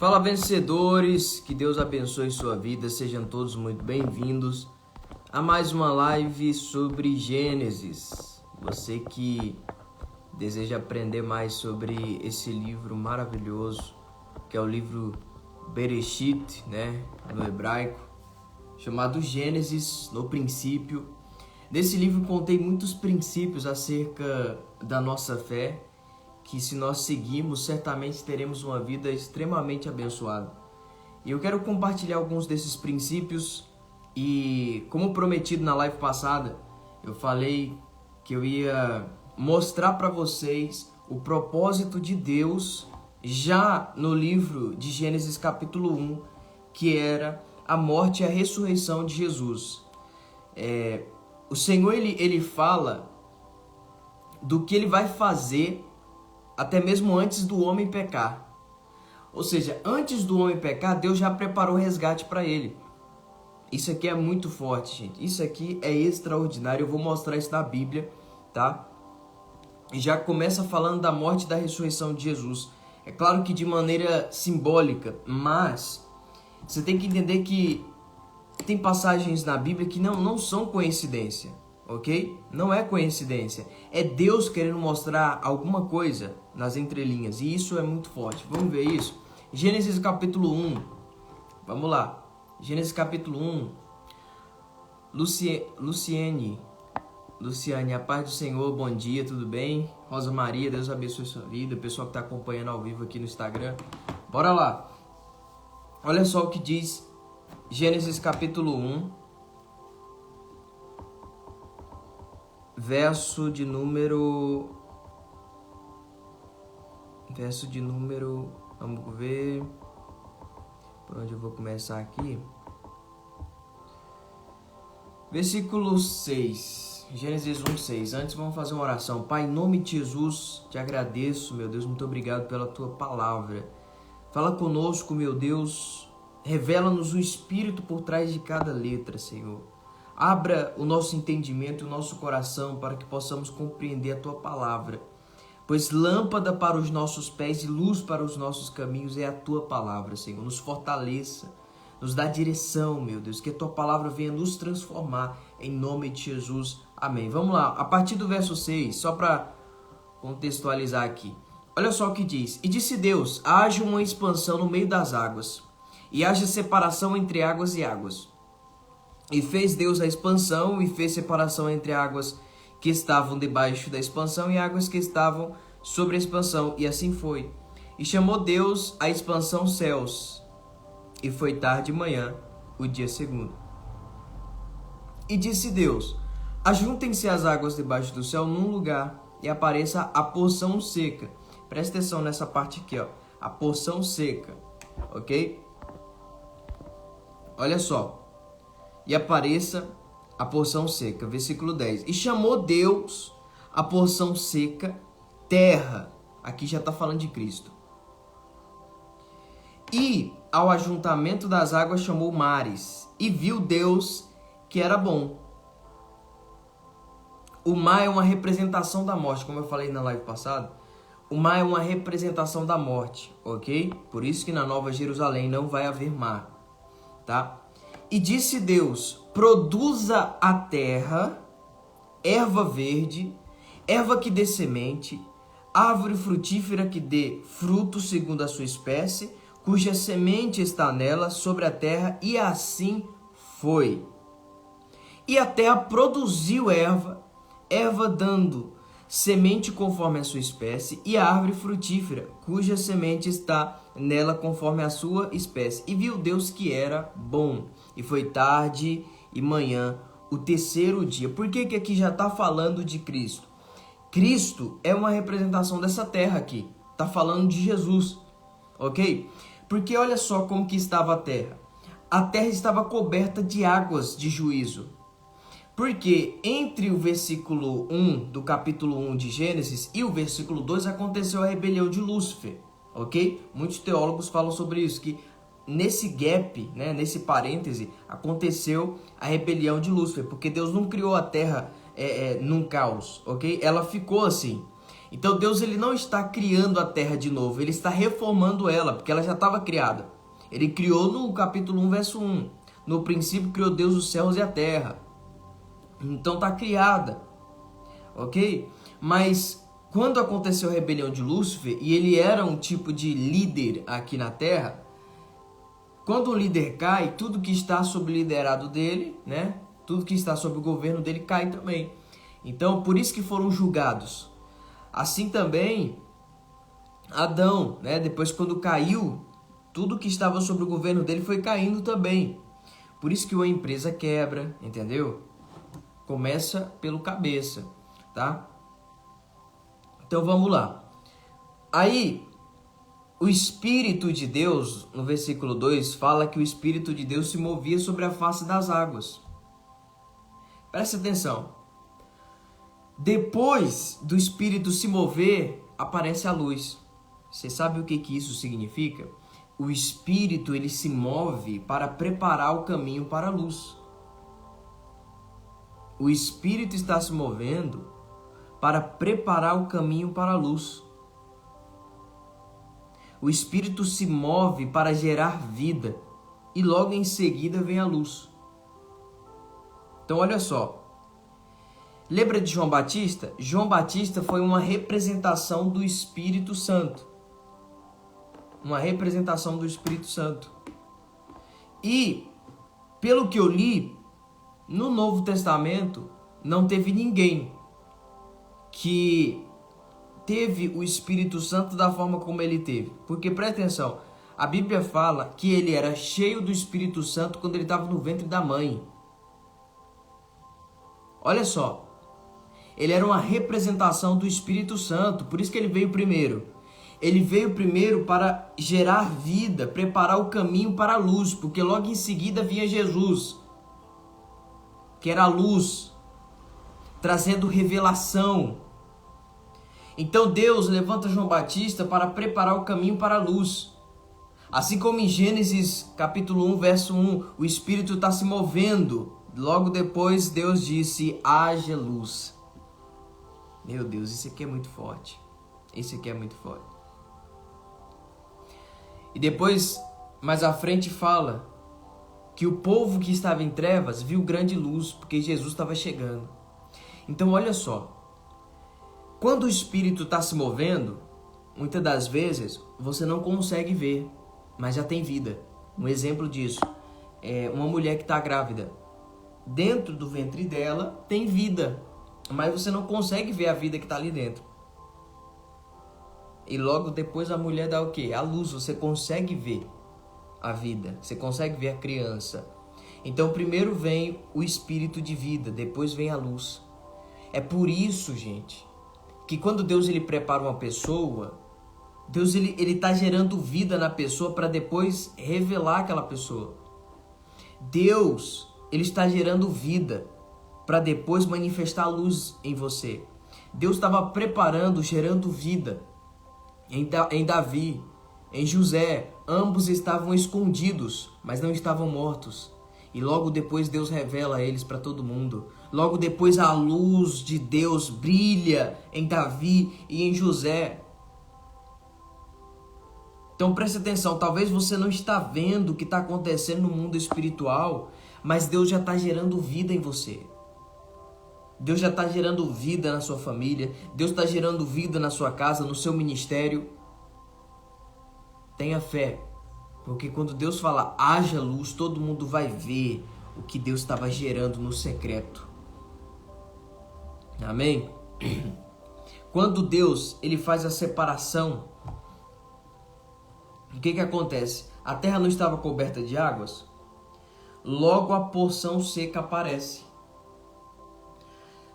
Fala, vencedores, que Deus abençoe sua vida, sejam todos muito bem-vindos a mais uma live sobre Gênesis. Você que deseja aprender mais sobre esse livro maravilhoso, que é o livro Bereshit, no hebraico, chamado Gênesis, no princípio. Nesse livro contei muitos princípios acerca da nossa fé, que se nós seguirmos, certamente teremos uma vida extremamente abençoada. E eu quero compartilhar alguns desses princípios e, como prometido na live passada, eu falei que eu ia mostrar para vocês o propósito de Deus já no livro de Gênesis capítulo 1, que era a morte e a ressurreição de Jesus. O Senhor ele fala do que ele vai fazer até mesmo antes do homem pecar. Ou seja, antes do homem pecar, Deus já preparou o resgate para ele. Isso aqui é muito forte, gente. Isso aqui é extraordinário. Eu vou mostrar isso na Bíblia, tá? E já começa falando da morte e da ressurreição de Jesus. É claro que de maneira simbólica, mas você tem que entender que tem passagens na Bíblia que não são coincidência, ok? Não é coincidência. É Deus querendo mostrar alguma coisa nas entrelinhas. E isso é muito forte. Vamos ver isso? Gênesis capítulo 1. Vamos lá. Gênesis capítulo 1. Luciane, a paz do Senhor, bom dia, tudo bem? Rosa Maria, Deus abençoe sua vida. O pessoal que está acompanhando ao vivo aqui no Instagram. Bora lá. Olha só o que diz Gênesis capítulo 1. Verso de número, vamos ver por onde eu vou começar aqui. Versículo 6, Gênesis 1:6. Antes vamos fazer uma oração. Pai, em nome de Jesus, te agradeço, meu Deus, muito obrigado pela tua palavra. Fala conosco, meu Deus, revela-nos o Espírito por trás de cada letra, Senhor. Abra o nosso entendimento e o nosso coração para que possamos compreender a Tua palavra. Pois lâmpada para os nossos pés e luz para os nossos caminhos é a Tua palavra, Senhor. Nos fortaleça, nos dá direção, meu Deus. Que a Tua palavra venha nos transformar em nome de Jesus. Amém. Vamos lá, a partir do verso 6, só para contextualizar aqui. Olha só o que diz. E disse Deus, haja uma expansão no meio das águas, e haja separação entre águas e águas. E fez Deus a expansão e fez separação entre águas que estavam debaixo da expansão e águas que estavam sobre a expansão. E assim foi. E chamou Deus a expansão céus. E foi tarde e manhã, o dia segundo. E disse Deus, ajuntem-se as águas debaixo do céu num lugar e apareça a porção seca. Presta atenção nessa parte aqui, ó. A porção seca, ok? Olha só. E apareça a porção seca. Versículo 10. E chamou Deus a porção seca terra. Aqui já está falando de Cristo. E ao ajuntamento das águas chamou mares. E viu Deus que era bom. O mar é uma representação da morte, como eu falei na live passada. O mar é uma representação da morte, ok? Por isso que na Nova Jerusalém não vai haver mar, tá? E disse Deus, produza a terra, erva verde, erva que dê semente, árvore frutífera que dê fruto segundo a sua espécie, cuja semente está nela sobre a terra, e assim foi. E a terra produziu erva dando semente conforme a sua espécie, e a árvore frutífera, cuja semente está nela conforme a sua espécie. E viu Deus que era bom. E foi tarde e manhã, o terceiro dia. Por que aqui já está falando de Cristo? Cristo é uma representação dessa terra aqui. Está falando de Jesus, ok? Porque olha só como que estava a terra. A terra estava coberta de águas de juízo. Porque entre o versículo 1 do capítulo 1 de Gênesis e o versículo 2 aconteceu a rebelião de Lúcifer, ok? Muitos teólogos falam sobre isso, que nesse gap, nesse parêntese, aconteceu a rebelião de Lúcifer, porque Deus não criou a terra num caos, ok? Ela ficou assim. Então Deus ele não está criando a terra de novo, ele está reformando ela, porque ela já estava criada. Ele criou no capítulo 1, verso 1. No princípio criou Deus os céus e a terra. Então está criada, ok? Mas quando aconteceu a rebelião de Lúcifer, e ele era um tipo de líder aqui na terra, quando o líder cai, tudo que está sob o liderado dele, né? Tudo que está sob o governo dele cai também. Então, por isso que foram julgados. Assim também, Adão, né? Depois quando caiu, tudo que estava sob o governo dele foi caindo também. Por isso que uma empresa quebra, entendeu? Começa pelo cabeça, tá? Então vamos lá. Aí, o Espírito de Deus, no versículo 2, fala que o Espírito de Deus se movia sobre a face das águas. Preste atenção. Depois do Espírito se mover, aparece a luz. Você sabe o que isso significa? O Espírito ele se move para preparar o caminho para a luz. O Espírito está se movendo para preparar o caminho para a luz. O Espírito se move para gerar vida e logo em seguida vem a luz. Então olha só. Lembra de João Batista? João Batista foi uma representação do Espírito Santo. Uma representação do Espírito Santo. E, pelo que eu li, no Novo Testamento não teve ninguém que teve o Espírito Santo da forma como ele teve. Porque, presta atenção, a Bíblia fala que ele era cheio do Espírito Santo quando ele estava no ventre da mãe. Olha só, ele era uma representação do Espírito Santo, por isso que ele veio primeiro. Ele veio primeiro para gerar vida, preparar o caminho para a luz, porque logo em seguida vinha Jesus, que era a luz, trazendo revelação. Então Deus levanta João Batista para preparar o caminho para a luz. Assim como em Gênesis capítulo 1, verso 1, o Espírito está se movendo. Logo depois Deus disse, haja luz. Meu Deus, isso aqui é muito forte. Isso aqui é muito forte. E depois, mais à frente fala que o povo que estava em trevas viu grande luz, porque Jesus estava chegando. Então olha só. Quando o Espírito está se movendo, muitas das vezes você não consegue ver, mas já tem vida. Um exemplo disso é uma mulher que está grávida. Dentro do ventre dela tem vida, mas você não consegue ver a vida que está ali dentro. E logo depois a mulher dá o quê? A luz, você consegue ver a vida, você consegue ver a criança. Então primeiro vem o Espírito de vida, depois vem a luz. É por isso, gente, que quando Deus ele prepara uma pessoa, Deus ele tá gerando vida na pessoa para depois revelar aquela pessoa. Deus ele está gerando vida para depois manifestar a luz em você. Deus estava preparando, gerando vida em Davi, em José. Ambos estavam escondidos, mas não estavam mortos. E logo depois Deus revela eles para todo mundo. Logo depois a luz de Deus brilha em Davi e em José. Então preste atenção, talvez você não está vendo o que está acontecendo no mundo espiritual, mas Deus já está gerando vida em você. Deus já está gerando vida na sua família. Deus está gerando vida na sua casa, no seu ministério. Tenha fé. Porque quando Deus fala, haja luz, todo mundo vai ver o que Deus estava gerando no secreto. Amém? Quando Deus ele faz a separação, o que acontece? A terra não estava coberta de águas? Logo a porção seca aparece.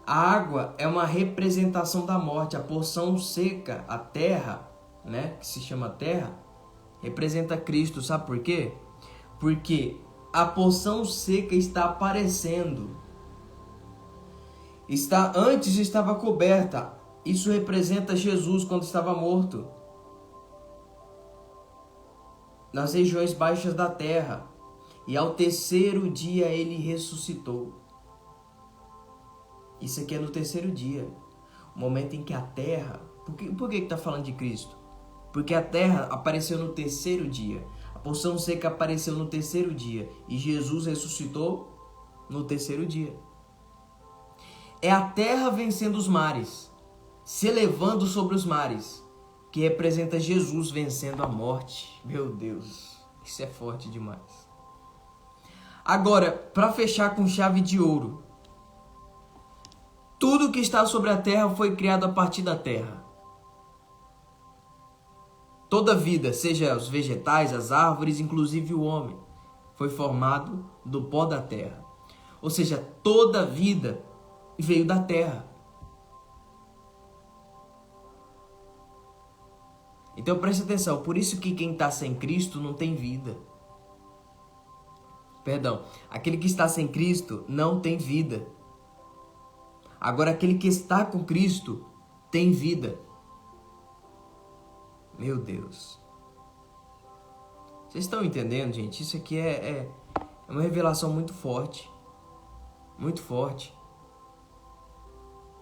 A água é uma representação da morte. A porção seca, a terra, né, que se chama terra, representa Cristo. Sabe por quê? Porque a porção seca está aparecendo. Antes estava coberta. Isso representa Jesus quando estava morto. Nas regiões baixas da terra. E ao terceiro dia ele ressuscitou. Isso aqui é no terceiro dia. O momento em que a terra Por que está falando de Cristo? Porque a terra apareceu no terceiro dia. A porção seca apareceu no terceiro dia. E Jesus ressuscitou no terceiro dia. É a terra vencendo os mares, se elevando sobre os mares, que representa Jesus vencendo a morte. Meu Deus, isso é forte demais. Agora, para fechar com chave de ouro, tudo que está sobre a terra foi criado a partir da terra. Toda vida, seja os vegetais, as árvores, inclusive o homem, foi formado do pó da terra. Ou seja, toda vida veio da terra. Então preste atenção, por isso que quem está sem Cristo não tem vida. Perdão, aquele que está sem Cristo não tem vida. Agora aquele que está com Cristo tem vida. Meu Deus. Vocês estão entendendo, gente? Isso aqui é uma revelação muito forte. Muito forte.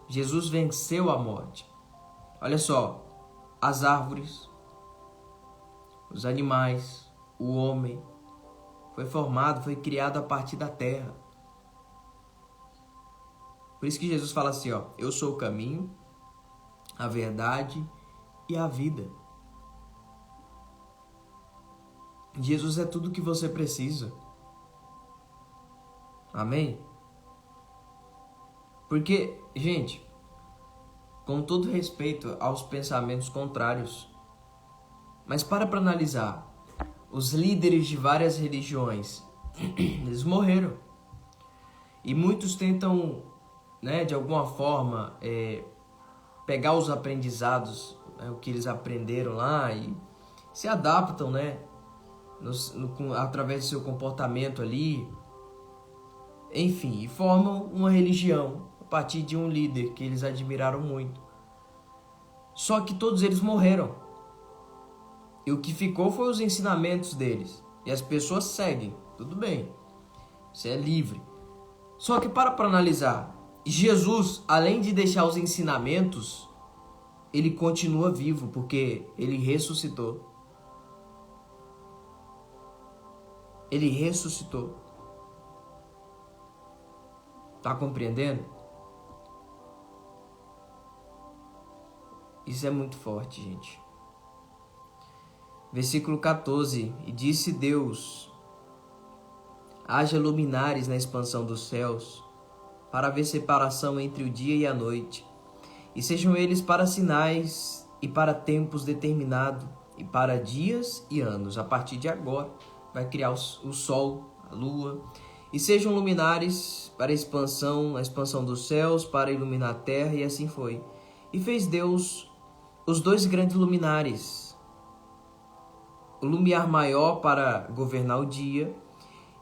Jesus venceu a morte. Olha só. As árvores, os animais, o homem. Foi formado, foi criado a partir da terra. Por isso que Jesus fala assim, ó. Eu sou o caminho, a verdade e a vida. Jesus é tudo o que você precisa. Amém? Porque, gente, com todo respeito aos pensamentos contrários, mas para analisar, os líderes de várias religiões, eles morreram. E muitos tentam, de alguma forma, pegar os aprendizados, o que eles aprenderam lá e se adaptam, através do seu comportamento ali, enfim, e formam uma religião a partir de um líder que eles admiraram muito. Só que todos eles morreram. E o que ficou foi os ensinamentos deles. E as pessoas seguem, tudo bem, você é livre. Só que para analisar, Jesus, além de deixar os ensinamentos, ele continua vivo, porque ele ressuscitou. Ele ressuscitou. Tá compreendendo? Isso é muito forte, gente. Versículo 14. E disse Deus: haja luminares na expansão dos céus, para haver separação entre o dia e a noite, e sejam eles para sinais e para tempos determinados, e para dias e anos. A partir de agora vai criar o sol, a lua, e sejam luminares para a expansão dos céus, para iluminar a terra, e assim foi. E fez Deus os dois grandes luminares, o lumiar maior para governar o dia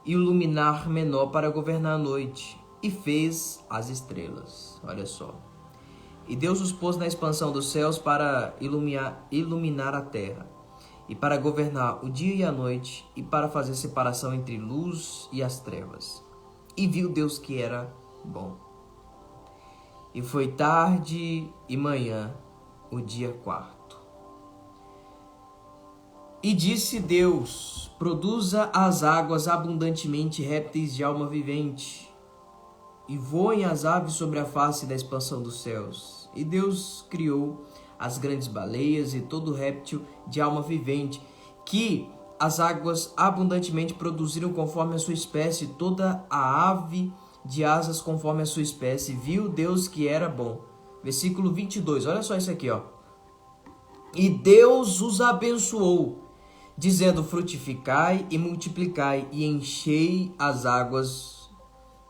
e o luminar menor para governar a noite, e fez as estrelas. Olha só. E Deus os pôs na expansão dos céus para iluminar a terra, e para governar o dia e a noite, e para fazer separação entre luz e as trevas. E viu Deus que era bom. E foi tarde e manhã, o dia quarto. E disse Deus: produza as águas abundantemente répteis de alma vivente, e voem as aves sobre a face da expansão dos céus. E Deus criou as grandes baleias e todo réptil de alma vivente, que as águas abundantemente produziram conforme a sua espécie, toda a ave de asas conforme a sua espécie. Viu Deus que era bom. Versículo 22, olha só isso aqui, ó. E Deus os abençoou, dizendo: frutificai e multiplicai, e enchei as águas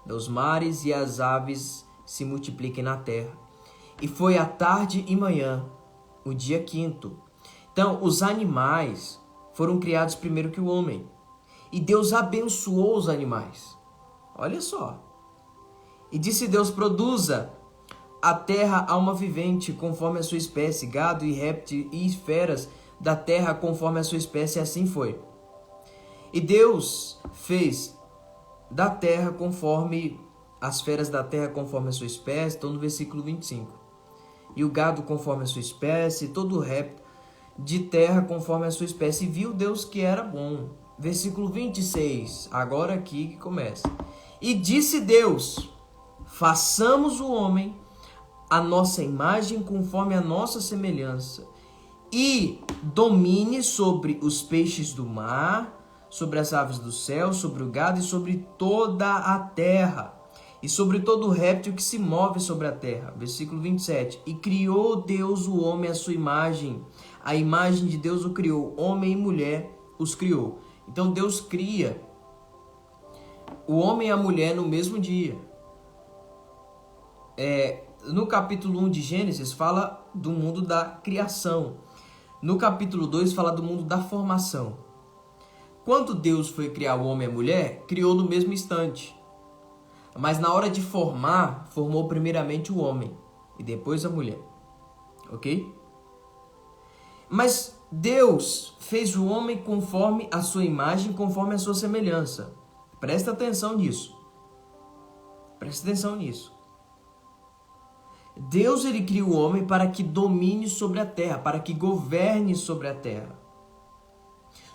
dos mares, e as aves se multipliquem na terra. E foi à tarde e manhã, o dia quinto. Então, os animais foram criados primeiro que o homem. E Deus abençoou os animais. Olha só. E disse Deus: produza a terra alma vivente, conforme a sua espécie, gado e réptil e feras da terra, conforme a sua espécie, e assim foi. E Deus fez da terra conforme as feras da terra, conforme a sua espécie. Estou no versículo 25. e o gado conforme a sua espécie, todo o réptil de terra conforme a sua espécie. E viu Deus que era bom. Versículo 26, agora aqui que começa. E disse Deus: façamos o homem a nossa imagem conforme a nossa semelhança, e domine sobre os peixes do mar, sobre as aves do céu, sobre o gado e sobre toda a terra, e sobre todo o réptil que se move sobre a terra. Versículo 27. E criou Deus o homem à sua imagem. A imagem de Deus o criou. Homem e mulher os criou. Então Deus cria o homem e a mulher no mesmo dia. No capítulo 1 de Gênesis fala do mundo da criação. No capítulo 2 fala do mundo da formação. Quando Deus foi criar o homem e a mulher, criou no mesmo instante. Mas na hora de formar, formou primeiramente o homem e depois a mulher. Ok? Mas Deus fez o homem conforme a sua imagem, conforme a sua semelhança. Presta atenção nisso. Presta atenção nisso. Deus, ele cria o homem para que domine sobre a terra, para que governe sobre a terra.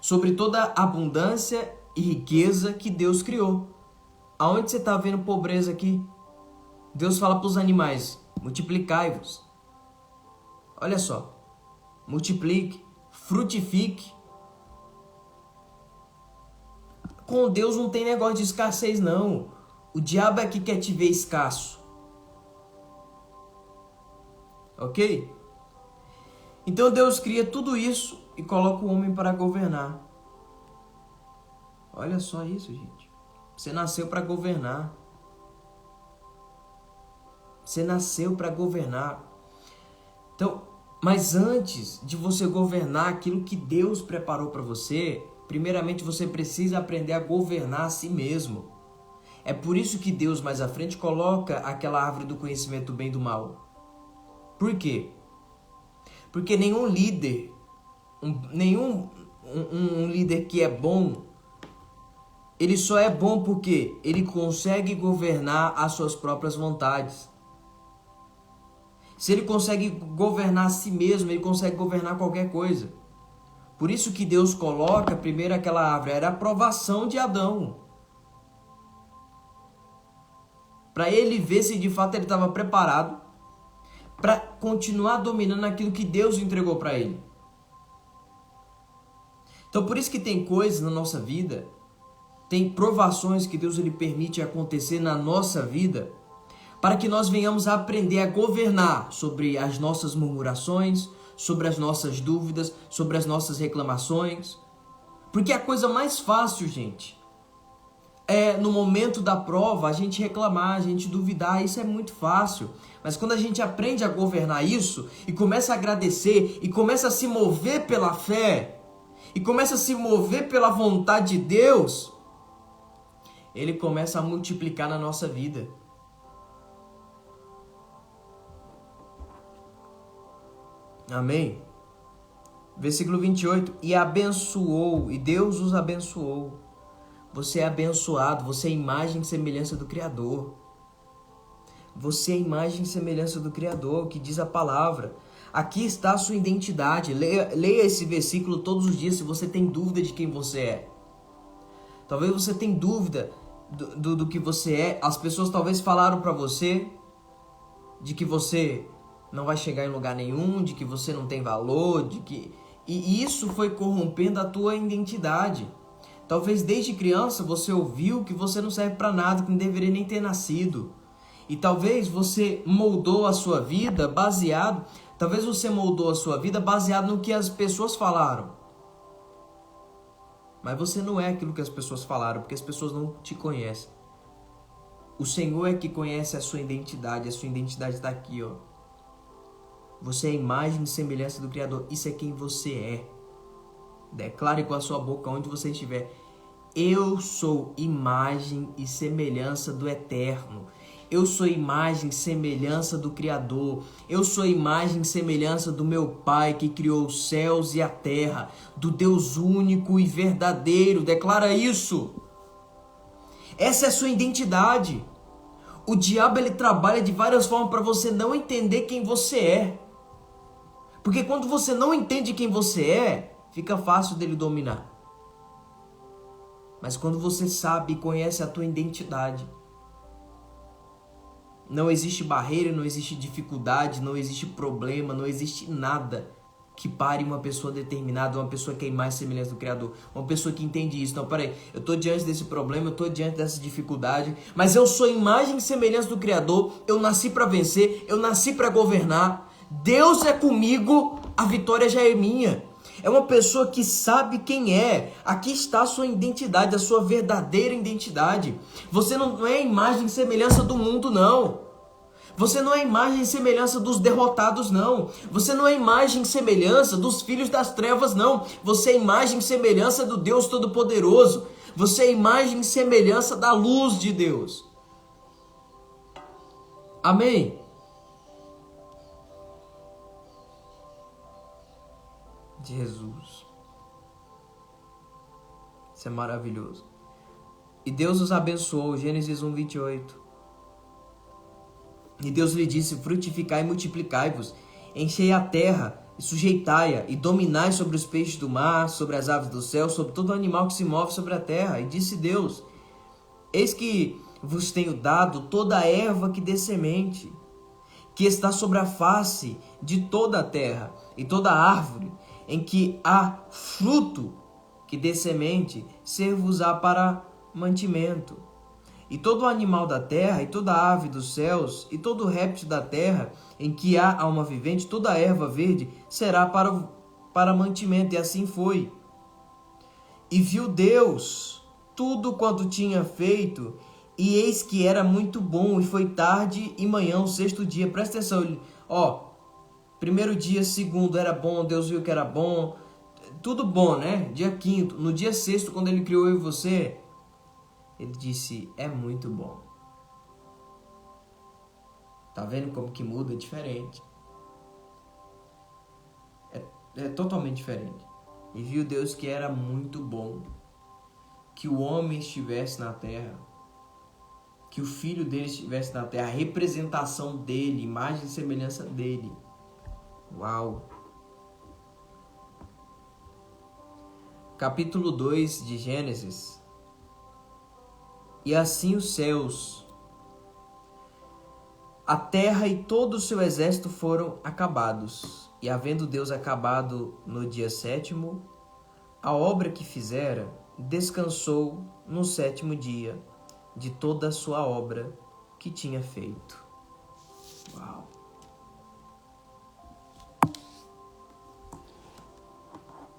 Sobre toda a abundância e riqueza que Deus criou. Aonde você está vendo pobreza aqui? Deus fala para os animais: multiplicai-vos. Olha só. Multiplique, frutifique. Com Deus não tem negócio de escassez, não. O diabo é que quer te ver escasso. Ok? Então Deus cria tudo isso e coloca o homem para governar. Olha só isso, gente. Você nasceu para governar. Você nasceu para governar. Então, mas antes de você governar aquilo que Deus preparou para você, primeiramente você precisa aprender a governar a si mesmo. É por isso que Deus mais à frente coloca aquela árvore do conhecimento do bem e do mal. Por quê? Porque nenhum líder, um líder que é bom, ele só é bom porque ele consegue governar as suas próprias vontades. Se ele consegue governar a si mesmo, ele consegue governar qualquer coisa. Por isso que Deus coloca primeiro aquela árvore, era a provação de Adão. Para ele ver se de fato ele estava preparado para continuar dominando aquilo que Deus entregou para ele. Então por isso que tem coisas na nossa vida, tem provações que Deus ele permite acontecer na nossa vida, para que nós venhamos a aprender a governar sobre as nossas murmurações, sobre as nossas dúvidas, sobre as nossas reclamações. Porque a coisa mais fácil, gente, é no momento da prova a gente reclamar, a gente duvidar, isso é muito fácil. Mas quando a gente aprende a governar isso e começa a agradecer e começa a se mover pela fé e começa a se mover pela vontade de Deus, ele começa a multiplicar na nossa vida. Amém? Versículo 28. E abençoou, e Deus os abençoou. Você é abençoado, você é imagem e semelhança do Criador. Você é imagem e semelhança do Criador, que diz a palavra. Aqui está a sua identidade. Leia esse versículo todos os dias se você tem dúvida de quem você é. Talvez você tenha dúvida do que você é. As pessoas talvez falaram para você de que você não vai chegar em lugar nenhum, de que você não tem valor, e isso foi corrompendo a tua identidade. Talvez desde criança você ouviu que você não serve para nada, que não deveria nem ter nascido. E talvez você moldou a sua vida baseado no que as pessoas falaram. Mas você não é aquilo que as pessoas falaram, porque as pessoas não te conhecem. O Senhor é que conhece a sua identidade está aqui, ó. Você é a imagem e semelhança do Criador. Isso é quem você é. Declare com a sua boca onde você estiver: eu sou imagem e semelhança do Eterno. Eu sou imagem e semelhança do Criador. Eu sou imagem e semelhança do meu Pai que criou os céus e a terra, do Deus único e verdadeiro. Declara isso. Essa é a sua identidade. O diabo ele trabalha de várias formas para você não entender quem você é. Porque quando você não entende quem você é, fica fácil dele dominar. Mas quando você sabe e conhece a tua identidade, não existe barreira, não existe dificuldade, não existe problema, não existe nada que pare uma pessoa determinada, uma pessoa que é mais semelhante do Criador, uma pessoa que entende isso. Não, peraí, eu estou diante desse problema, eu estou diante dessa dificuldade, mas eu sou imagem e semelhança do Criador, eu nasci para vencer, eu nasci para governar, Deus é comigo, a vitória já é minha. É uma pessoa que sabe quem é. Aqui está a sua identidade, a sua verdadeira identidade. Você não é imagem e semelhança do mundo, não. Você não é imagem e semelhança dos derrotados, não. Você não é imagem e semelhança dos filhos das trevas, não. Você é imagem e semelhança do Deus Todo-Poderoso. Você é imagem e semelhança da luz de Deus. Amém? Jesus. Isso é maravilhoso. E Deus os abençoou, Gênesis 1, 28. E Deus lhe disse: frutificai e multiplicai-vos, enchei a terra e sujeitai-a, e dominai sobre os peixes do mar, sobre as aves do céu, sobre todo animal que se move sobre a terra. E disse Deus: eis que vos tenho dado toda a erva que dê semente, que está sobre a face de toda a terra, e toda árvore em que há fruto que dê semente, ser-vos-á para mantimento. E todo animal da terra, e toda ave dos céus, e todo réptil da terra, em que há alma vivente, toda erva verde, será para mantimento. E assim foi. E viu Deus tudo quanto tinha feito, e eis que era muito bom. E foi tarde e manhã, o sexto dia. Presta atenção, primeiro dia, segundo era bom, Deus viu que era bom, tudo bom, né? Dia quinto, no dia sexto, quando ele criou eu e você, ele disse: é muito bom. Tá vendo como que muda? É diferente. É totalmente diferente. E viu Deus que era muito bom que o homem estivesse na terra, que o filho dele estivesse na terra, a representação dele, imagem e semelhança dele. Uau! Capítulo 2 de Gênesis. E assim os céus, a terra e todo o seu exército foram acabados. E havendo Deus acabado no dia sétimo a obra que fizera, descansou no sétimo dia de toda a sua obra que tinha feito. Uau!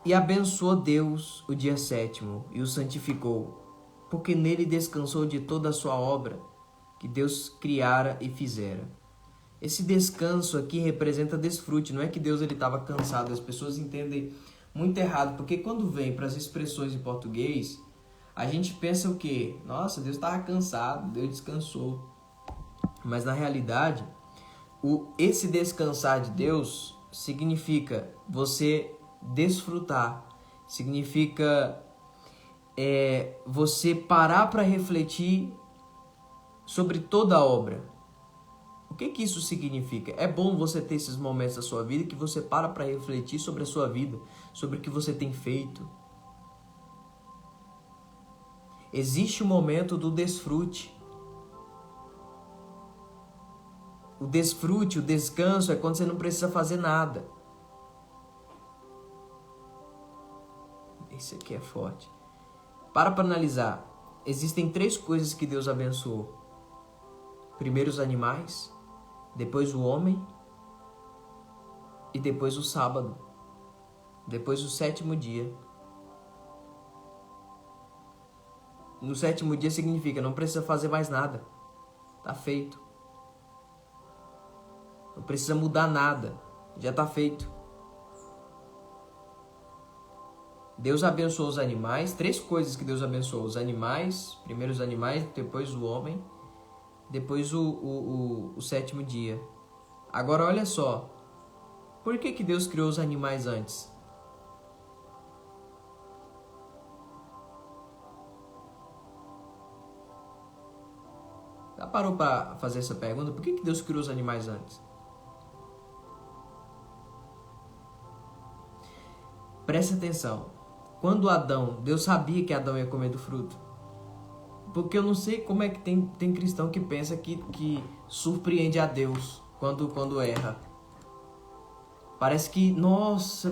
E abençoou Deus o dia sétimo e o santificou, porque nele descansou de toda a sua obra que Deus criara e fizera. Esse descanso aqui representa desfrute, não é que Deus estava cansado. As pessoas entendem muito errado, porque quando vem para as expressões em português, a gente pensa o quê? Nossa, Deus estava cansado, Deus descansou. Mas na realidade, esse descansar de Deus significa você desfrutar, significa você parar para refletir sobre toda a obra. O que isso significa? É bom você ter esses momentos da sua vida que você para refletir sobre a sua vida, sobre o que você tem feito. Existe o momento do desfrute. O desfrute, o descanso é quando você não precisa fazer nada. Esse aqui é forte. Para analisar. Existem 3 coisas que Deus abençoou. Primeiro os animais, depois o homem e depois o sábado. Depois o sétimo dia. No sétimo dia significa não precisa fazer mais nada. Tá feito. Não precisa mudar nada. Já tá feito. Deus abençoou os animais. 3 coisas que Deus abençoou. Os animais, primeiro os animais, depois o homem, depois o sétimo dia. Agora olha só. Por que Deus criou os animais antes? parou para fazer essa pergunta? Por que Deus criou os animais antes? Preste atenção. Quando Deus sabia que Adão ia comer do fruto. Porque eu não sei como é que tem cristão que pensa que surpreende a Deus quando erra. Parece que, nossa,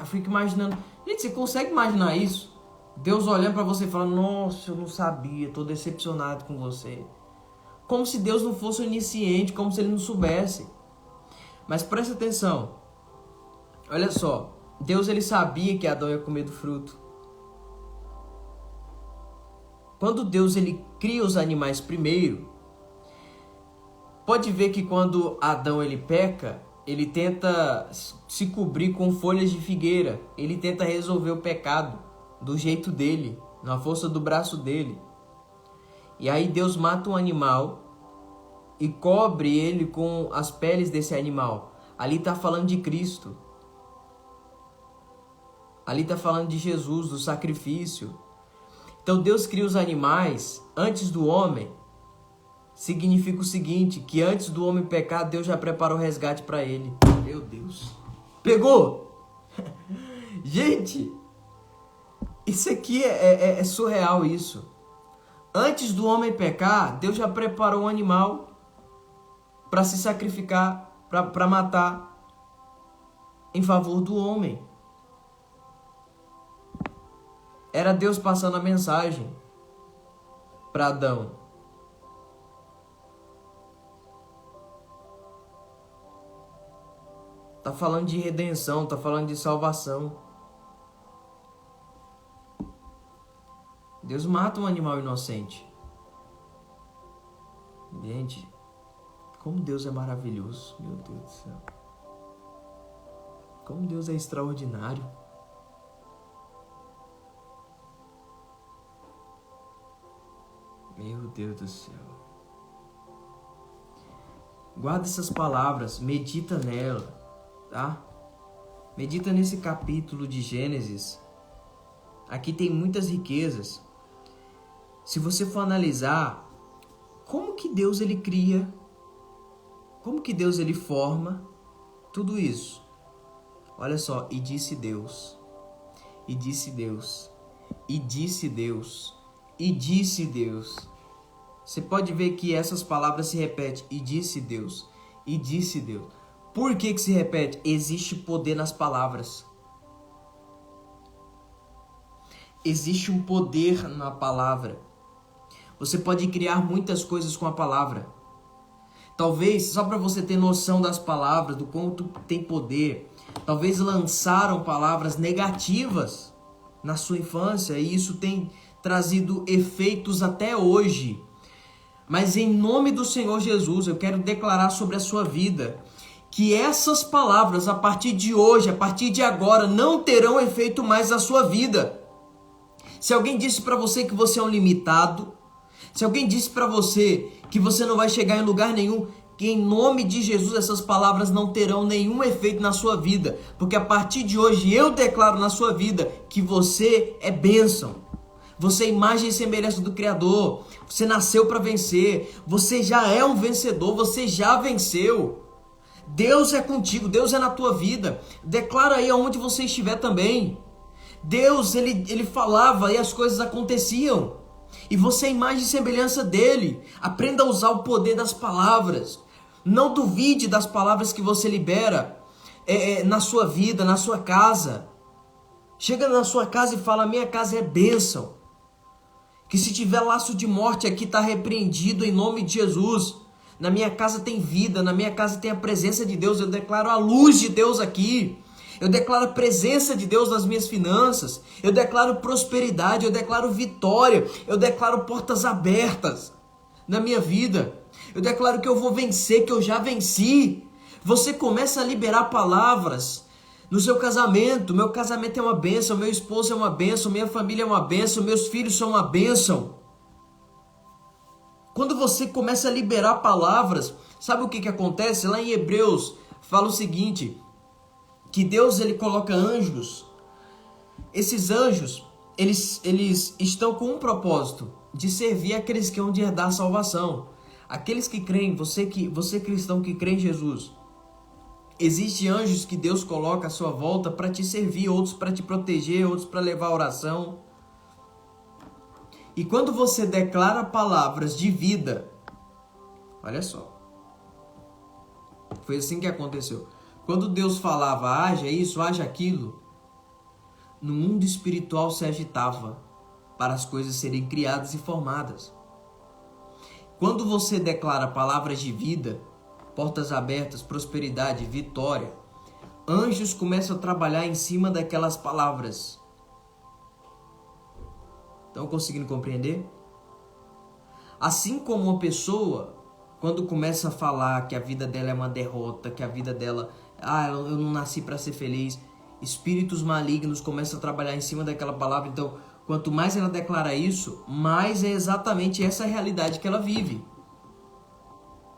fico imaginando. Gente, você consegue imaginar isso? Deus olhando para você e falando, nossa, eu não sabia, tô decepcionado com você. Como se Deus não fosse onisciente, como se ele não soubesse. Mas presta atenção. Olha só, Deus ele sabia que Adão ia comer do fruto. Quando Deus ele cria os animais primeiro, pode ver que quando Adão ele peca, ele tenta se cobrir com folhas de figueira. Ele tenta resolver o pecado do jeito dele, na força do braço dele. E aí Deus mata um animal e cobre ele com as peles desse animal. Ali está falando de Cristo. Ali está falando de Jesus, do sacrifício. Então Deus cria os animais antes do homem. Significa o seguinte, que antes do homem pecar, Deus já preparou o resgate para ele. Meu Deus. Pegou? Gente, isso aqui é surreal isso. Antes do homem pecar, Deus já preparou um animal para se sacrificar, para matar em favor do homem. Era Deus passando a mensagem para Adão. Tá falando de redenção, tá falando de salvação. Deus mata um animal inocente. Gente, como Deus é maravilhoso, meu Deus do céu. Como Deus é extraordinário. Meu Deus do céu. Guarda essas palavras, medita nela, tá? Medita nesse capítulo de Gênesis. Aqui tem muitas riquezas. Se você for analisar, como que Deus ele cria, como que Deus ele forma tudo isso? Olha só, e disse Deus, e disse Deus, e disse Deus, e disse Deus. Você pode ver que essas palavras se repetem, e disse Deus, e disse Deus. Por que se repete? Existe poder nas palavras. Existe um poder na palavra. Você pode criar muitas coisas com a palavra. Talvez, só para você ter noção das palavras, do quanto tem poder, talvez lançaram palavras negativas na sua infância e isso tem trazido efeitos até hoje. Mas em nome do Senhor Jesus, eu quero declarar sobre a sua vida que essas palavras, a partir de hoje, a partir de agora, não terão efeito mais na sua vida. Se alguém disse para você que você é um limitado, se alguém disse para você que você não vai chegar em lugar nenhum, que em nome de Jesus essas palavras não terão nenhum efeito na sua vida, porque a partir de hoje eu declaro na sua vida que você é bênção. Você é imagem e semelhança do Criador. Você nasceu para vencer. Você já é um vencedor. Você já venceu. Deus é contigo. Deus é na tua vida. Declara aí aonde você estiver também. Deus, ele falava e as coisas aconteciam. E você é imagem e semelhança dele. Aprenda a usar o poder das palavras. Não duvide das palavras que você libera na sua vida, na sua casa. Chega na sua casa e fala, minha casa é bênção. Que se tiver laço de morte aqui, está repreendido em nome de Jesus. Na minha casa tem vida, na minha casa tem a presença de Deus. Eu declaro a luz de Deus aqui. Eu declaro a presença de Deus nas minhas finanças. Eu declaro prosperidade, eu declaro vitória. Eu declaro portas abertas na minha vida. Eu declaro que eu vou vencer, que eu já venci. Você começa a liberar palavras. No seu casamento, meu casamento é uma bênção, meu esposo é uma bênção, minha família é uma bênção, meus filhos são uma bênção. Quando você começa a liberar palavras, sabe o que acontece? Lá em Hebreus fala o seguinte, que Deus ele coloca anjos. Esses anjos, eles estão com um propósito, de servir aqueles que vão de herdar a salvação. Aqueles que creem, você cristão que crê em Jesus, existem anjos que Deus coloca à sua volta para te servir, outros para te proteger, outros para levar a oração. E quando você declara palavras de vida, olha só, foi assim que aconteceu. Quando Deus falava, haja isso, haja aquilo, no mundo espiritual se agitava para as coisas serem criadas e formadas. Quando você declara palavras de vida, portas abertas, prosperidade, vitória, anjos começam a trabalhar em cima daquelas palavras. Estão conseguindo compreender? Assim como uma pessoa, quando começa a falar que a vida dela é uma derrota, que a vida dela, eu não nasci para ser feliz, espíritos malignos começam a trabalhar em cima daquela palavra. Então, quanto mais ela declara isso, mais é exatamente essa realidade que ela vive.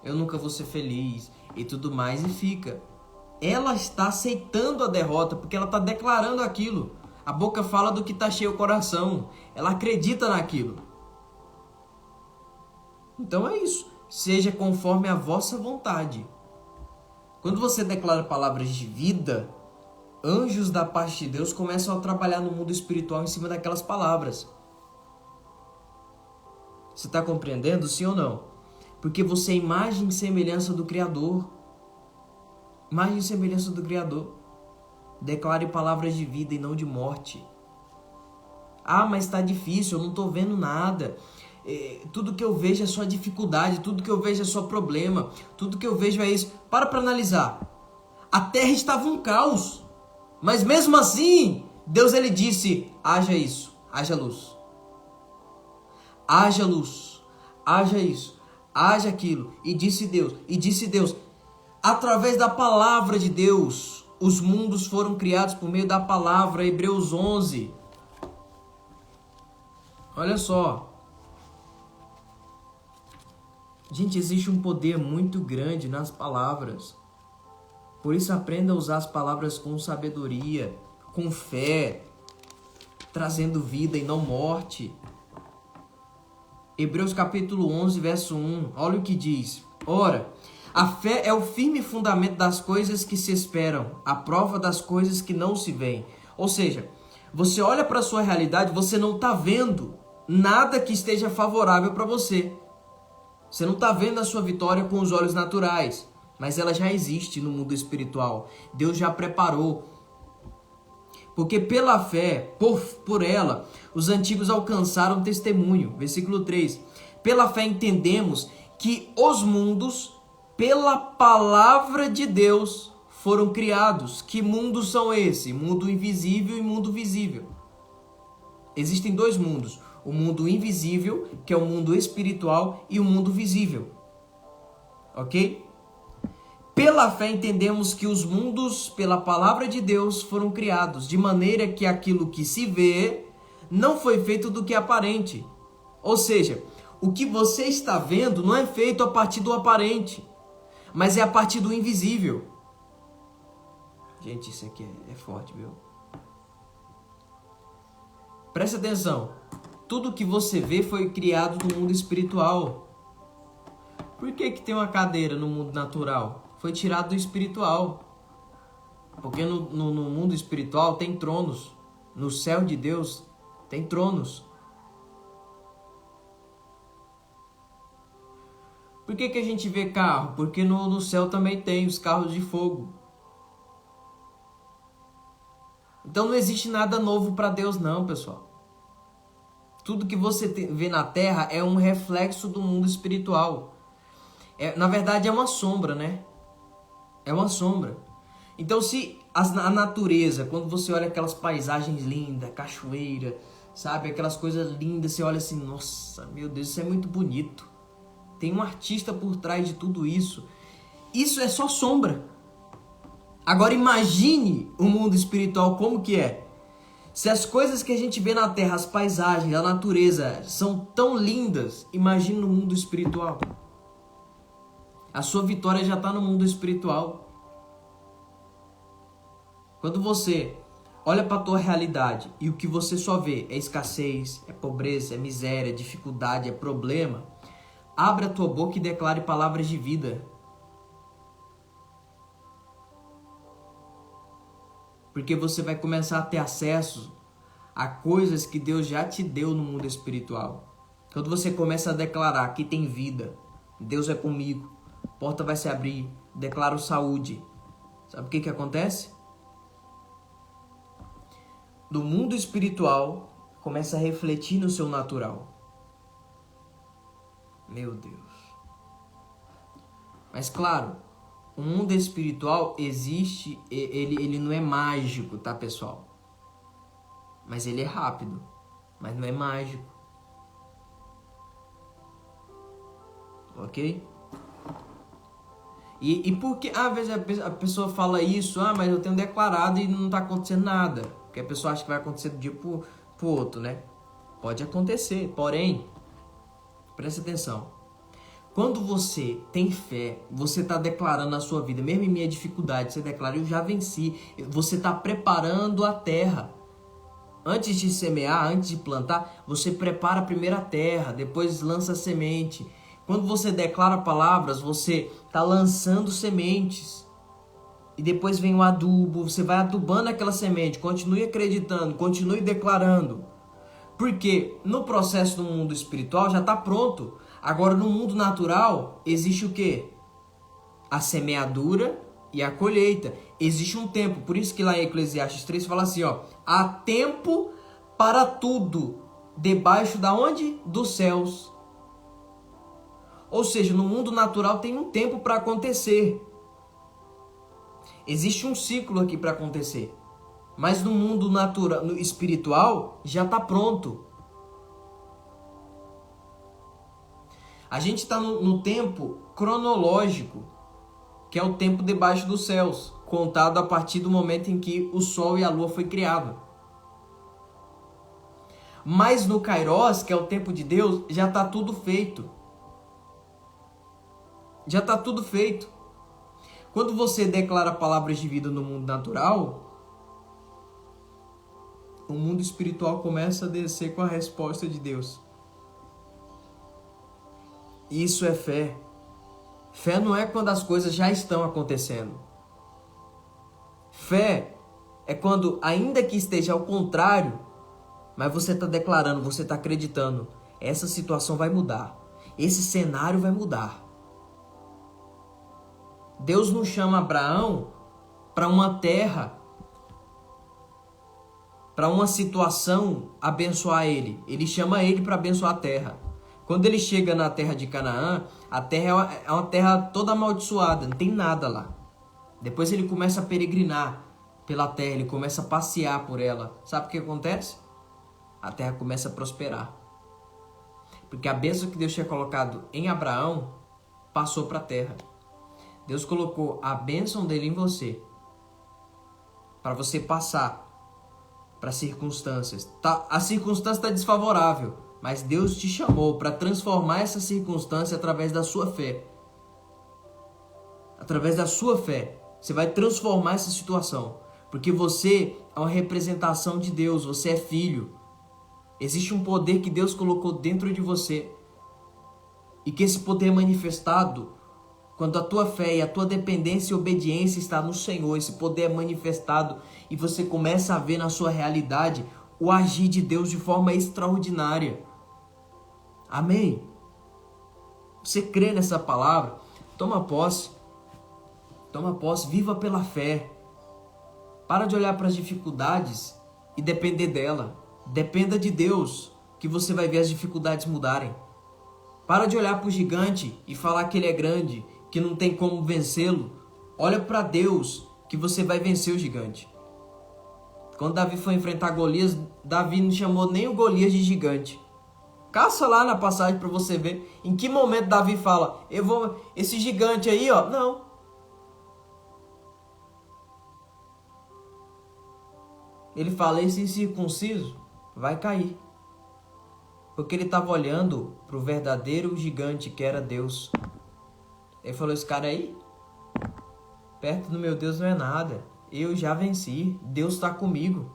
Eu nunca vou ser feliz e tudo mais, e fica. Ela está aceitando a derrota porque ela está declarando aquilo. A boca fala do que está cheio o coração. Ela acredita naquilo. Então é isso. Seja conforme a vossa vontade. Quando você declara palavras de vida, anjos da parte de Deus começam a trabalhar no mundo espiritual em cima daquelas palavras. Você está compreendendo, sim ou não? Porque você é imagem e semelhança do Criador. Imagem e semelhança do Criador. Declare palavras de vida e não de morte. Mas está difícil, eu não estou vendo nada. Tudo que eu vejo é só dificuldade, tudo que eu vejo é só problema, tudo que eu vejo é isso. Para analisar. A terra estava um caos. Mas mesmo assim, Deus ele disse, haja isso, haja luz. Haja luz, haja isso, haja aquilo. E disse Deus, através da palavra de Deus, os mundos foram criados por meio da palavra, Hebreus 11. Olha só. Gente, existe um poder muito grande nas palavras. Por isso aprenda a usar as palavras com sabedoria, com fé, trazendo vida e não morte. Hebreus capítulo 11, verso 1. Olha o que diz. Ora, a fé é o firme fundamento das coisas que se esperam, a prova das coisas que não se veem. Ou seja, você olha para a sua realidade, você não está vendo nada que esteja favorável para você. Você não está vendo a sua vitória com os olhos naturais, mas ela já existe no mundo espiritual. Deus já preparou. Porque pela fé, por ela, os antigos alcançaram testemunho. Versículo 3. Pela fé entendemos que os mundos, pela palavra de Deus, foram criados. Que mundos são esses? Mundo invisível e mundo visível. Existem dois mundos. O mundo invisível, que é o mundo espiritual, e o mundo visível. Ok? Pela fé entendemos que os mundos, pela palavra de Deus, foram criados, de maneira que aquilo que se vê não foi feito do que é aparente. Ou seja, o que você está vendo não é feito a partir do aparente, mas é a partir do invisível. Gente, isso aqui é forte, viu? Presta atenção. Tudo que você vê foi criado no mundo espiritual. Por que tem uma cadeira no mundo natural? Foi tirado do espiritual. Porque no mundo espiritual tem tronos. No céu de Deus tem tronos. Por que a gente vê carro? Porque no céu também tem os carros de fogo. Então não existe nada novo para Deus não, pessoal. Tudo que você vê na terra é um reflexo do mundo espiritual. Na verdade é uma sombra, né? É uma sombra. Então se a natureza, quando você olha aquelas paisagens lindas, cachoeira, sabe? Aquelas coisas lindas, você olha assim, nossa, meu Deus, isso é muito bonito. Tem um artista por trás de tudo isso. Isso é só sombra. Agora imagine o mundo espiritual como que é. Se as coisas que a gente vê na terra, as paisagens, a natureza, são tão lindas, imagine no mundo espiritual. A sua vitória já está no mundo espiritual. Quando você olha para a tua realidade e o que você só vê é escassez, é pobreza, é miséria, é dificuldade, é problema, abre a tua boca e declare palavras de vida. Porque você vai começar a ter acesso a coisas que Deus já te deu no mundo espiritual. Quando você começa a declarar que tem vida, Deus é comigo, a porta vai se abrir, declaro saúde. Sabe o que acontece? Do mundo espiritual, começa a refletir no seu natural. Meu Deus. Mas claro, o mundo espiritual existe, ele não é mágico, tá, pessoal? Mas ele é rápido, mas não é mágico. Ok? E por que às vezes a pessoa fala isso, mas eu tenho declarado e não está acontecendo nada? Porque a pessoa acha que vai acontecer do dia pro outro, né? Pode acontecer, porém, presta atenção. Quando você tem fé, você está declarando a sua vida, mesmo em minha dificuldade, você declara, eu já venci. Você está preparando a terra. Antes de semear, antes de plantar, você prepara a primeira terra, depois lança a semente. Quando você declara palavras, você está lançando sementes. E depois vem o adubo, você vai adubando aquela semente, continue acreditando, continue declarando. Porque no processo do mundo espiritual já está pronto. Agora no mundo natural existe o quê? A semeadura e a colheita. Existe um tempo, por isso que lá em Eclesiastes 3 fala assim, há tempo para tudo, debaixo da onde? Dos céus. Ou seja, no mundo natural tem um tempo para acontecer. Existe um ciclo aqui para acontecer. Mas no mundo natural, no espiritual, já está pronto. A gente está no tempo cronológico, que é o tempo debaixo dos céus, contado a partir do momento em que o sol e a lua foi criado. Mas no Kairos, que é o tempo de Deus, já está tudo feito. Já está tudo feito. Quando você declara palavras de vida no mundo natural, o mundo espiritual começa a descer com a resposta de Deus. Isso é fé. Fé não é quando as coisas já estão acontecendo. Fé é quando, ainda que esteja ao contrário, mas você está declarando, você está acreditando, essa situação vai mudar. Esse cenário vai mudar. Deus não chama Abraão para uma terra, para uma situação abençoar ele. Ele chama ele para abençoar a terra. Quando ele chega na terra de Canaã, a terra é uma terra toda amaldiçoada, não tem nada lá. Depois ele começa a peregrinar pela terra, ele começa a passear por ela. Sabe o que acontece? A terra começa a prosperar. Porque a bênção que Deus tinha colocado em Abraão passou para a terra. Deus colocou a bênção dele em você, para você passar para as circunstâncias. A circunstância está desfavorável, mas Deus te chamou para transformar essa circunstância através da sua fé. Através da sua fé, você vai transformar essa situação, porque você é uma representação de Deus, você é filho. Existe um poder que Deus colocou dentro de você, e que esse poder é manifestado quando a tua fé e a tua dependência e obediência está no Senhor. Esse poder é manifestado e você começa a ver na sua realidade o agir de Deus de forma extraordinária. Amém? Você crê nessa palavra? Toma posse. Toma posse, viva pela fé. Para de olhar para as dificuldades e depender dela. Dependa de Deus, que você vai ver as dificuldades mudarem. Para de olhar para o gigante e falar que ele é grande, que não tem como vencê-lo. Olha para Deus, que você vai vencer o gigante. Quando Davi foi enfrentar Golias, Davi não chamou nem o Golias de gigante. Caça lá na passagem para você ver em que momento Davi fala, esse gigante aí, não. Ele fala, esse incircunciso vai cair. Porque ele estava olhando para o verdadeiro gigante que era Deus. Ele falou, esse cara aí, perto do meu Deus não é nada. Eu já venci, Deus está comigo.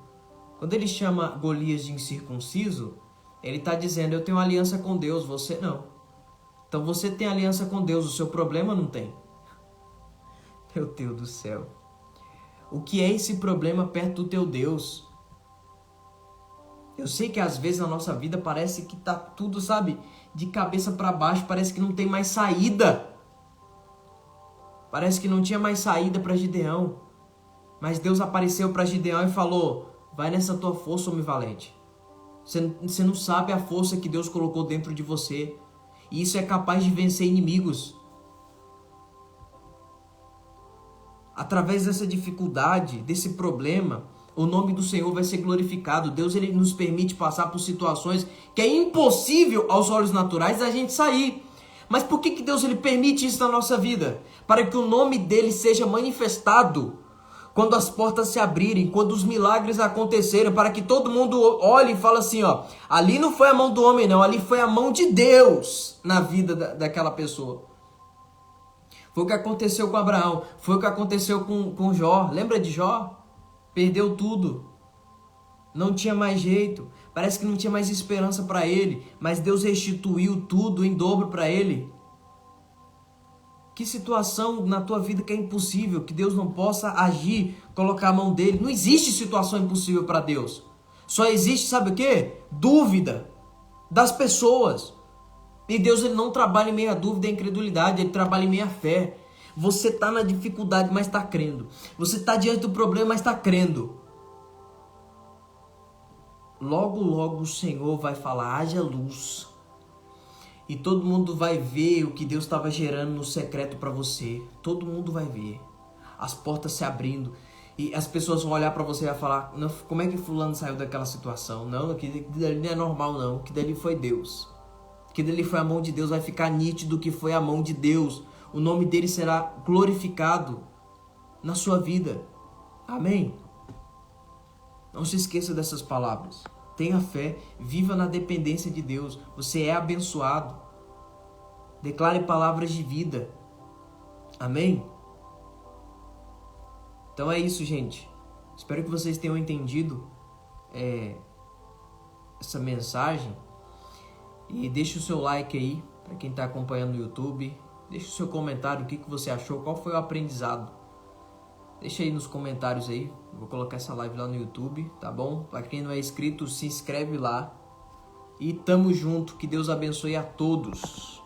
Quando ele chama Golias de incircunciso, ele está dizendo, eu tenho uma aliança com Deus, você não. Então você tem aliança com Deus, o seu problema não tem. Meu Deus do céu. O que é esse problema perto do teu Deus? Eu sei que às vezes na nossa vida parece que tá tudo, sabe, de cabeça para baixo, parece que não tem mais saída. Parece que não tinha mais saída para Gideão. Mas Deus apareceu para Gideão e falou: vai nessa tua força, homem valente. Você não sabe a força que Deus colocou dentro de você. E isso é capaz de vencer inimigos. Através dessa dificuldade, desse problema, o nome do Senhor vai ser glorificado. Deus, ele nos permite passar por situações que é impossível aos olhos naturais a gente sair. Mas por que Deus, ele permite isso na nossa vida? Para que o nome dele seja manifestado quando as portas se abrirem, quando os milagres acontecerem, para que todo mundo olhe e fale assim, ó, ali não foi a mão do homem não, ali foi a mão de Deus na vida daquela pessoa. Foi o que aconteceu com Abraão, foi o que aconteceu com Jó. Lembra de Jó? Perdeu tudo. Não tinha mais jeito. Parece que não tinha mais esperança para ele. Mas Deus restituiu tudo em dobro para ele. Que situação na tua vida que é impossível, que Deus não possa agir, colocar a mão dele? Não existe situação impossível para Deus. Só existe, sabe o quê? Dúvida das pessoas. E Deus, ele não trabalha em meio à dúvida e incredulidade, ele trabalha em meio à fé. Você está na dificuldade, mas está crendo. Você está diante do problema, mas está crendo. Logo, logo o Senhor vai falar, haja luz. E todo mundo vai ver o que Deus estava gerando no secreto para você. Todo mundo vai ver. As portas se abrindo. E as pessoas vão olhar para você e vai falar, não, como é que fulano saiu daquela situação? Não, aquilo dali não é normal não, que dali foi Deus. Que dele foi a mão de Deus, vai ficar nítido que foi a mão de Deus. O nome dele será glorificado na sua vida. Amém? Não se esqueça dessas palavras. Tenha fé, viva na dependência de Deus. Você é abençoado. Declare palavras de vida. Amém? Então é isso, gente. Espero que vocês tenham entendido essa mensagem. E deixe o seu like aí, para quem está acompanhando no YouTube. Deixe o seu comentário, o que você achou, qual foi o aprendizado. Deixa aí nos comentários aí. Vou colocar essa live lá no YouTube, tá bom? Para quem não é inscrito, se inscreve lá. E tamo junto, que Deus abençoe a todos.